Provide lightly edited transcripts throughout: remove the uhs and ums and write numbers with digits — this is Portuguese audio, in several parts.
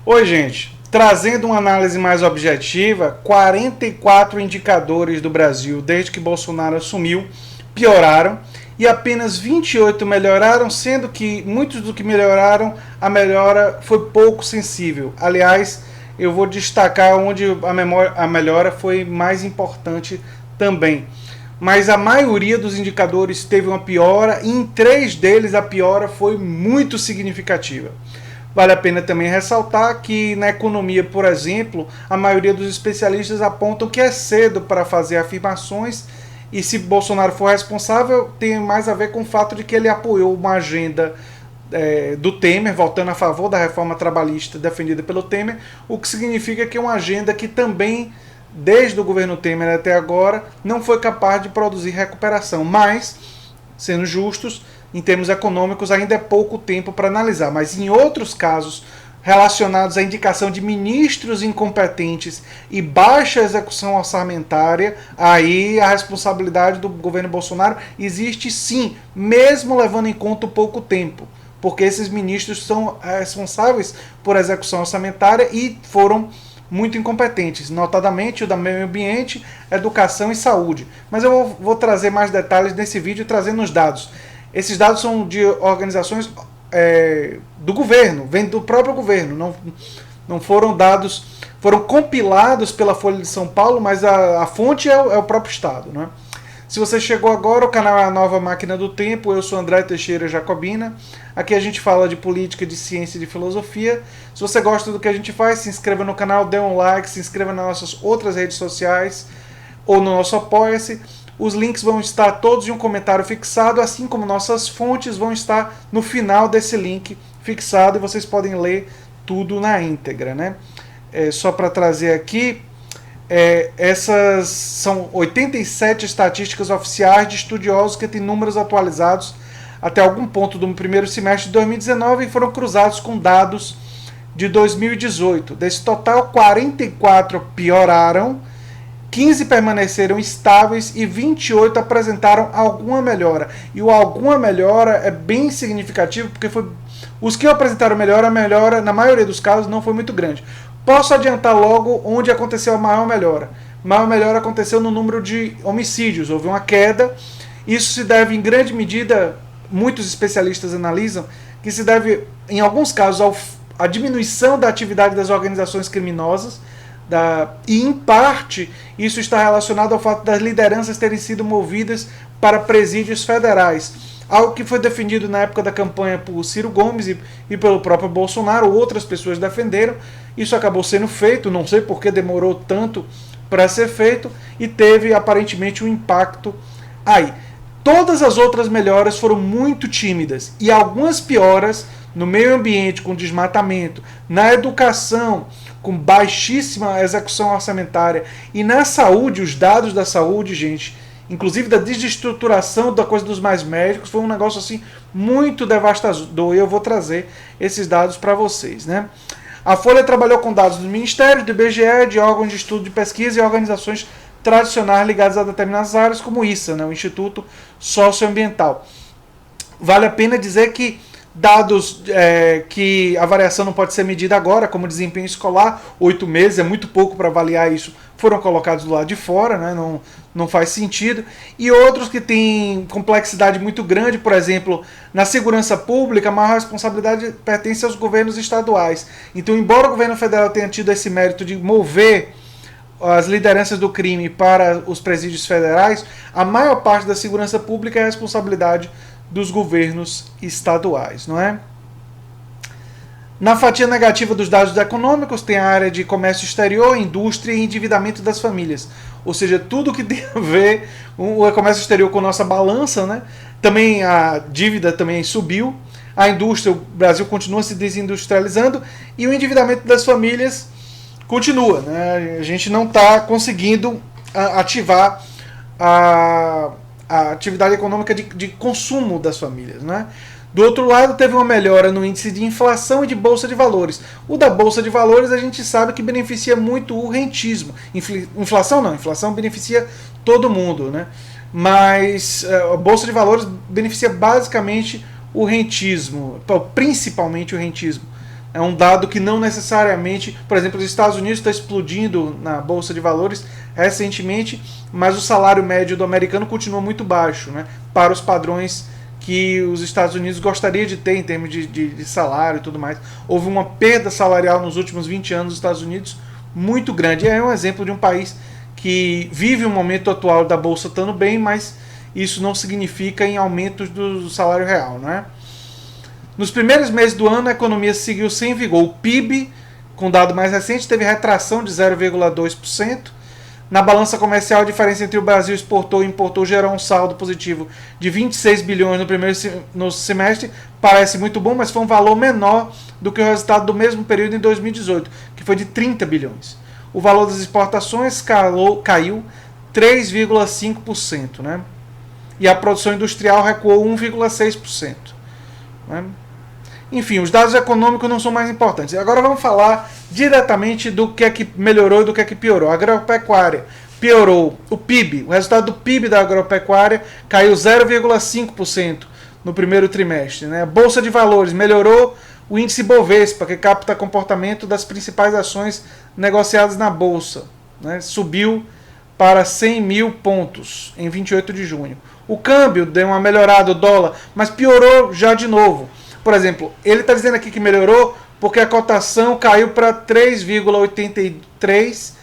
Oi, gente. Trazendo uma análise mais objetiva, 44 indicadores do Brasil desde que Bolsonaro assumiu pioraram e apenas 28 melhoraram, sendo que muitos do que melhoraram, a melhora foi pouco sensível. Aliás, eu vou destacar onde a melhora foi mais importante também. Mas a maioria dos indicadores teve uma piora e em 3 deles a piora foi muito significativa. Vale a pena também ressaltar que na economia, por exemplo, a maioria dos especialistas apontam que é cedo para fazer afirmações e se Bolsonaro for responsável, tem mais a ver com o fato de que ele apoiou uma agenda do Temer, votando a favor da reforma trabalhista defendida pelo Temer, o que significa que é uma agenda que também, desde o governo Temer até agora, não foi capaz de produzir recuperação. Mas, sendo justos, em termos econômicos, ainda é pouco tempo para analisar. Mas em outros casos, relacionados à indicação de ministros incompetentes e baixa execução orçamentária, aí a responsabilidade do governo Bolsonaro existe sim, mesmo levando em conta o pouco tempo. Porque esses ministros são responsáveis por execução orçamentária e foram muito incompetentes, notadamente o da meio ambiente, educação e saúde. Mas eu vou trazer mais detalhes nesse vídeo, trazendo os dados. Esses dados são de organizações do governo, vem do próprio governo, não foram dados, foram compilados pela Folha de São Paulo, mas a fonte é o próprio Estado, né? Se você chegou agora, o canal é a Nova Máquina do Tempo, eu sou André Teixeira Jacobina, aqui a gente fala de política, de ciência e de filosofia. Se você gosta do que a gente faz, se inscreva no canal, dê um like, se inscreva nas nossas outras redes sociais ou no nosso Apoia-se. Os links vão estar todos em um comentário fixado, assim como nossas fontes vão estar no final desse link fixado e vocês podem ler tudo na íntegra, né? Só para trazer aqui, essas são 87 estatísticas oficiais de estudiosos que têm números atualizados até algum ponto do primeiro semestre de 2019 e foram cruzados com dados de 2018. Desse total, 44 pioraram, 15 permaneceram estáveis e 28 apresentaram alguma melhora. E o alguma melhora é bem significativo, porque os que apresentaram melhora, a melhora, na maioria dos casos, não foi muito grande. Posso adiantar logo onde aconteceu a maior melhora. A maior melhora aconteceu no número de homicídios. Houve uma queda. Isso se deve, em grande medida, muitos especialistas analisam, que se deve, em alguns casos, à diminuição da atividade das organizações criminosas, e em parte isso está relacionado ao fato das lideranças terem sido movidas para presídios federais, algo que foi defendido na época da campanha por Ciro Gomes e pelo próprio Bolsonaro. Outras pessoas defenderam, isso acabou sendo feito, não sei por que demorou tanto para ser feito, e teve aparentemente um impacto aí. Todas as outras melhoras foram muito tímidas, e algumas pioras no meio ambiente, com desmatamento, na educação, com baixíssima execução orçamentária, e na saúde, os dados da saúde, gente, inclusive da desestruturação da coisa dos mais médicos, foi um negócio assim muito devastador, e eu vou trazer esses dados para vocês, né? A Folha trabalhou com dados do Ministério, do IBGE, de órgãos de estudo de pesquisa e organizações tradicionais ligadas a determinadas áreas, como o ISA, né, o Instituto Socioambiental. Vale a pena dizer que dados que a variação não pode ser medida agora, como desempenho escolar, 8 meses é muito pouco para avaliar isso, foram colocados do lado de fora, né? Não faz sentido. E outros que têm complexidade muito grande, por exemplo, na segurança pública, a maior responsabilidade pertence aos governos estaduais. Então, embora o governo federal tenha tido esse mérito de mover as lideranças do crime para os presídios federais, a maior parte da segurança pública é a responsabilidade dos governos estaduais, não é? Na fatia negativa dos dados econômicos tem a área de comércio exterior, indústria e endividamento das famílias. Ou seja, tudo que tem a ver o comércio exterior com nossa balança, né? Também a dívida também subiu, a indústria, o Brasil continua se desindustrializando e o endividamento das famílias continua, né? A gente não está conseguindo ativar a atividade econômica de consumo das famílias, né? Do outro lado, teve uma melhora no índice de inflação e de bolsa de valores. O da bolsa de valores a gente sabe que beneficia muito o rentismo. Inflação não, inflação beneficia todo mundo, né? Mas a bolsa de valores beneficia basicamente o rentismo, principalmente o rentismo. É um dado que não necessariamente... Por exemplo, os Estados Unidos está explodindo na Bolsa de Valores recentemente, mas o salário médio do americano continua muito baixo, né, para os padrões que os Estados Unidos gostaria de ter em termos de salário e tudo mais. Houve uma perda salarial nos últimos 20 anos nos Estados Unidos muito grande. É um exemplo de um país que vive um momento atual da Bolsa estando bem, mas isso não significa em aumentos do salário real, não é? Nos primeiros meses do ano, a economia seguiu sem vigor. O PIB, com dado mais recente, teve retração de 0,2%. Na balança comercial, a diferença entre o Brasil exportou e importou gerou um saldo positivo de 26 bilhões no semestre. Parece muito bom, mas foi um valor menor do que o resultado do mesmo período em 2018, que foi de 30 bilhões. O valor das exportações caiu 3,5%, né? E a produção industrial recuou 1,6%. Né? Enfim, os dados econômicos não são mais importantes. Agora vamos falar diretamente do que é que melhorou e do que é que piorou. A agropecuária piorou. O PIB, o resultado do PIB da agropecuária caiu 0,5% no primeiro trimestre. Né? A Bolsa de Valores melhorou. O índice Bovespa, que capta comportamento das principais ações negociadas na Bolsa, né? Subiu para 100 mil pontos em 28 de junho. O câmbio deu uma melhorada, o dólar, mas piorou já de novo. Por exemplo, ele está dizendo aqui que melhorou porque a cotação caiu para 3,83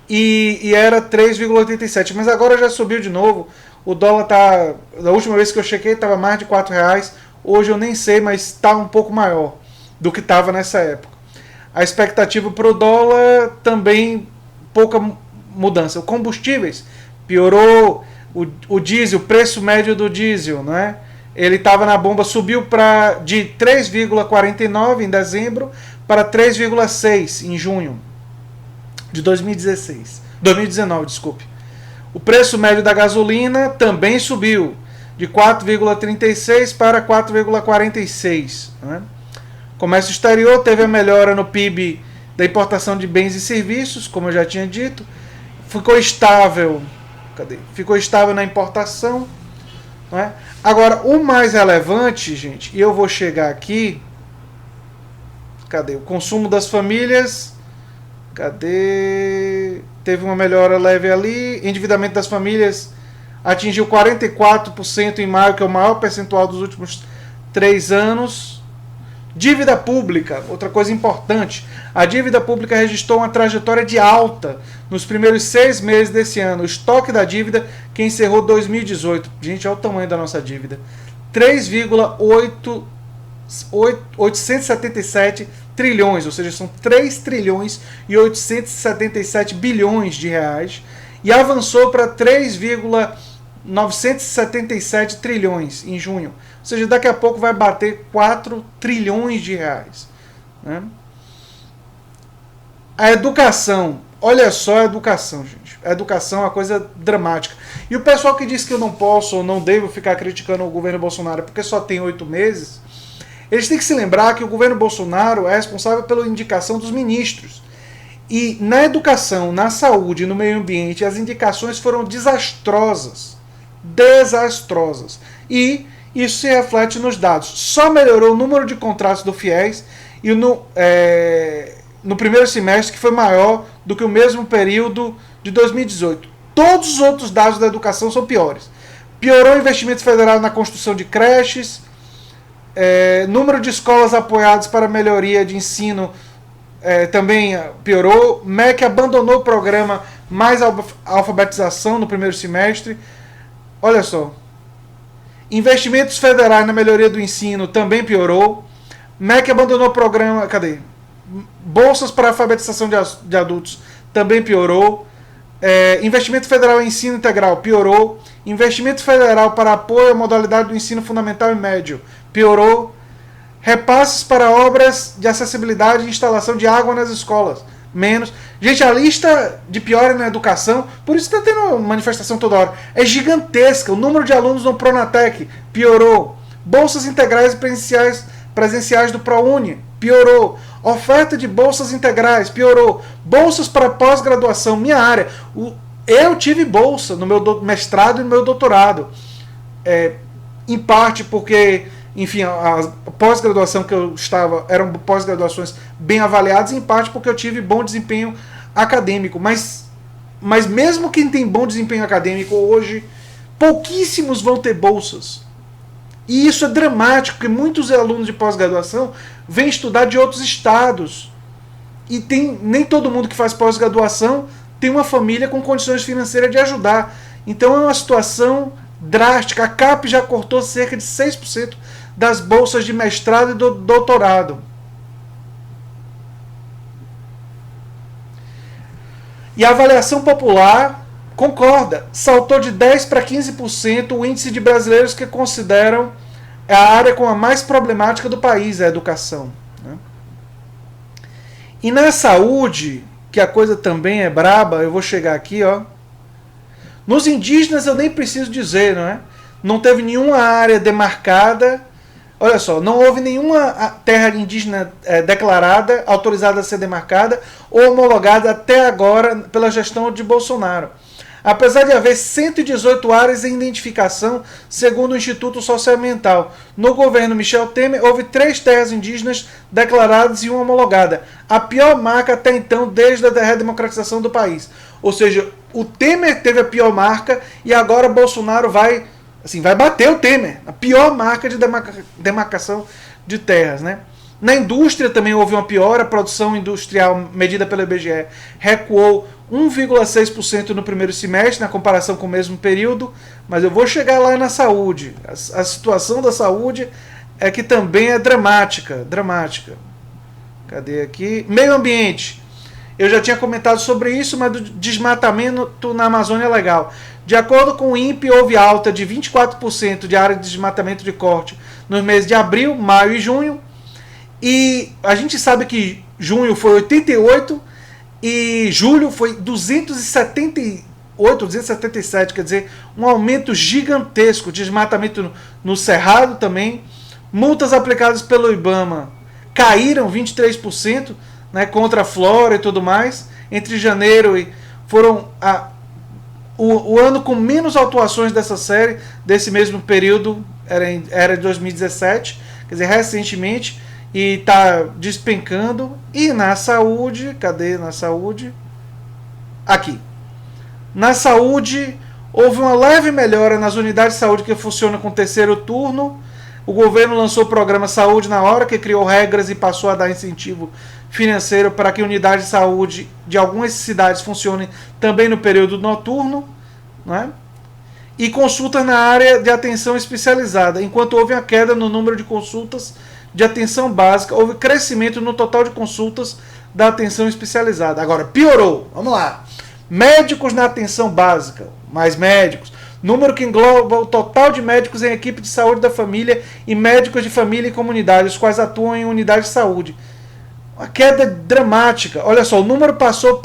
e era 3,87, mas agora já subiu de novo. O dólar está, da última vez que eu chequei, estava mais de R$4. Hoje eu nem sei, mas está um pouco maior do que estava nessa época. A expectativa para o dólar também pouca mudança. Os combustíveis piorou, o diesel, o preço médio do diesel, não é? Ele estava na bomba, subiu de 3,49 em dezembro para 3,6 em junho de 2019, desculpe. O preço médio da gasolina também subiu de 4,36 para 4,46. Né? Comércio exterior teve a melhora no PIB da importação de bens e serviços, como eu já tinha dito. Ficou estável na importação. Não é? Agora, o mais relevante, gente, e eu vou chegar aqui. Cadê? O consumo das famílias. Cadê? Teve uma melhora leve ali. Endividamento das famílias atingiu 44% em maio, que é o maior percentual dos últimos 3 anos. Dívida pública, outra coisa importante. A dívida pública registrou uma trajetória de alta nos primeiros 6 meses desse ano. O estoque da dívida que encerrou 2018. Gente, olha o tamanho da nossa dívida. 3,877 trilhões, ou seja, são 3 trilhões e 877 bilhões de reais. E avançou para 3,977 trilhões em junho. Ou seja, daqui a pouco vai bater 4 trilhões de reais. Né? A educação, olha só a educação, gente. A educação é uma coisa dramática. E o pessoal que diz que eu não posso ou não devo ficar criticando o governo Bolsonaro porque só tem 8 meses, eles têm que se lembrar que o governo Bolsonaro é responsável pela indicação dos ministros. E na educação, na saúde e no meio ambiente, as indicações foram desastrosas. Desastrosas. E isso se reflete nos dados. Só melhorou o número de contratos do FIES e no primeiro semestre, que foi maior do que o mesmo período de 2018. Todos os outros dados da educação são piores. Piorou o investimento federal na construção de creches, número de escolas apoiadas para melhoria de ensino também piorou. MEC abandonou o programa Mais Alfabetização no primeiro semestre. Olha só. Investimentos federais na melhoria do ensino também piorou. MEC abandonou o programa... Cadê? Bolsas para alfabetização de adultos também piorou. Investimento federal em ensino integral piorou. Investimento federal para apoio à modalidade do ensino fundamental e médio piorou. Repasses para obras de acessibilidade e instalação de água nas escolas menos. Gente, a lista de piora na educação, por isso está tendo manifestação toda hora, é gigantesca. O número de alunos no Pronatec piorou. Bolsas integrais e presenciais do ProUni piorou. Oferta de bolsas integrais piorou. Bolsas para pós-graduação, minha área. Eu tive bolsa no meu mestrado e no meu doutorado. Em parte porque enfim, a pós-graduação que eu estava eram pós-graduações bem avaliadas, em parte porque eu tive bom desempenho acadêmico. Mas mesmo quem tem bom desempenho acadêmico hoje, pouquíssimos vão ter bolsas. E isso é dramático, porque muitos alunos de pós-graduação vêm estudar de outros estados. E nem todo mundo que faz pós-graduação tem uma família com condições financeiras de ajudar. Então é uma situação drástica. A CAPES já cortou cerca de 6% das bolsas de mestrado e doutorado. E a avaliação popular concorda, saltou de 10% para 15% o índice de brasileiros que consideram a área com a mais problemática do país, a educação. Né? E na saúde, que a coisa também é braba, eu vou chegar aqui, ó. Nos indígenas eu nem preciso dizer, não é? Não teve nenhuma área demarcada, olha só, não houve nenhuma terra indígena declarada, autorizada a ser demarcada ou homologada até agora pela gestão de Bolsonaro. Apesar de haver 118 áreas em identificação, segundo o Instituto Socioambiental. No governo Michel Temer, houve 3 terras indígenas declaradas e uma homologada. A pior marca até então, desde a redemocratização do país. Ou seja, o Temer teve a pior marca e agora Bolsonaro vai bater o Temer. A pior marca de demarcação de terras, né? Na indústria também houve uma piora, a produção industrial medida pelo IBGE recuou 1,6% no primeiro semestre, na comparação com o mesmo período, mas eu vou chegar lá na saúde. A situação da saúde é que também é dramática. Cadê aqui? Meio ambiente. Eu já tinha comentado sobre isso, mas do desmatamento na Amazônia é legal. De acordo com o INPE, houve alta de 24% de área de desmatamento de corte nos meses de abril, maio e junho. E a gente sabe que junho foi 88 e julho foi 278, 277, quer dizer, um aumento gigantesco de desmatamento no Cerrado também. Multas aplicadas pelo IBAMA caíram 23%, né, contra a flora e tudo mais. Entre janeiro e foram o ano com menos autuações dessa série, desse mesmo período, era de 2017, quer dizer, recentemente. E está despencando. E na saúde, cadê na saúde? Aqui. Na saúde, houve uma leve melhora nas unidades de saúde que funcionam com terceiro turno. O governo lançou o programa Saúde na Hora, que criou regras e passou a dar incentivo financeiro para que unidades de saúde de algumas cidades funcionem também no período noturno. Não é? E consultas na área de atenção especializada. Enquanto houve a queda no número de consultas de atenção básica, houve crescimento no total de consultas da atenção especializada. Agora, piorou. Vamos lá. Médicos na atenção básica, mais médicos. Número que engloba o total de médicos em equipe de saúde da família e médicos de família e comunidade, os quais atuam em unidade de saúde. Uma queda dramática. Olha só, o número passou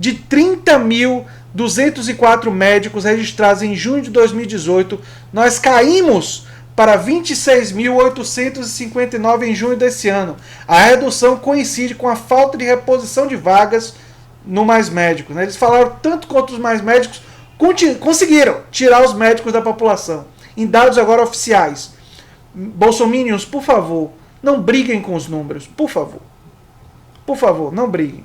de 30.204 médicos registrados em junho de 2018. Nós caímos para 26.859 em junho desse ano. A redução coincide com a falta de reposição de vagas no Mais Médicos. Eles falaram tanto quanto os Mais Médicos conseguiram tirar os médicos da população. Em dados agora oficiais. Bolsominions, por favor, não briguem com os números. Por favor. Por favor, não briguem.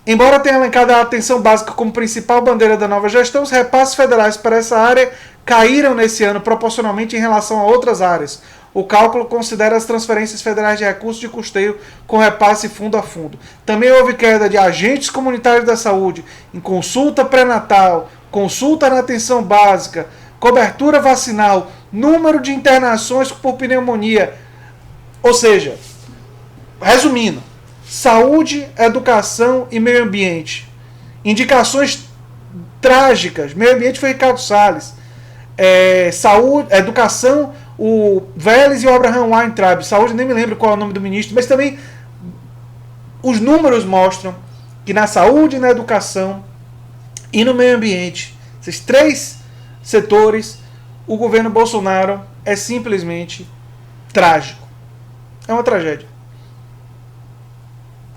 Embora tenha elencado a atenção básica como principal bandeira da nova gestão, os repasses federais para essa área caíram nesse ano proporcionalmente em relação a outras áreas. O cálculo considera as transferências federais de recursos de custeio com repasse fundo a fundo. Também houve queda de agentes comunitários da saúde em consulta pré-natal, consulta na atenção básica, cobertura vacinal, número de internações por pneumonia. Ou seja, resumindo, saúde, educação e meio ambiente. Indicações trágicas. Meio ambiente foi Ricardo Salles. Saúde, educação, o Vélez e o Abraham Weintraub. Saúde, nem me lembro qual é o nome do ministro, mas também os números mostram que na saúde, na educação e no meio ambiente, esses 3 setores, o governo Bolsonaro é simplesmente trágico. É uma tragédia.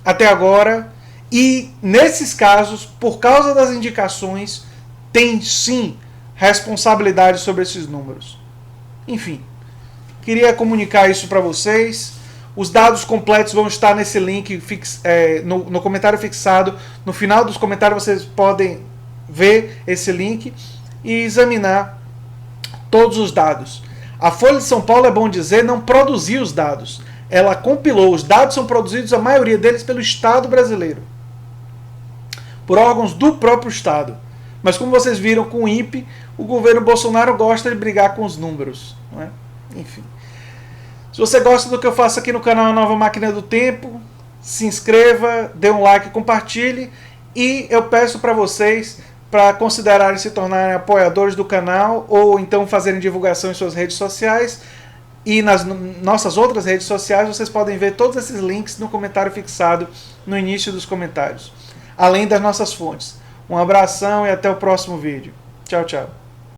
Até agora, e nesses casos, por causa das indicações, tem sim responsabilidade sobre esses números. Enfim, queria comunicar isso para vocês. Os dados completos vão estar nesse link no comentário fixado. No final dos comentários vocês podem ver esse link e examinar todos os dados. A Folha de São Paulo, é bom dizer, não produziu os dados. Ela compilou. Os dados são produzidos, a maioria deles, pelo Estado brasileiro, por órgãos do próprio Estado. Mas como vocês viram com o INPE, o governo Bolsonaro gosta de brigar com os números, não é? Enfim. Se você gosta do que eu faço aqui no canal A Nova Máquina do Tempo, se inscreva, dê um like, compartilhe. E eu peço para vocês para considerarem se tornarem apoiadores do canal ou então fazerem divulgação em suas redes sociais. E nas nossas outras redes sociais vocês podem ver todos esses links no comentário fixado no início dos comentários, além das nossas fontes. Um abração e até o próximo vídeo. Tchau, tchau.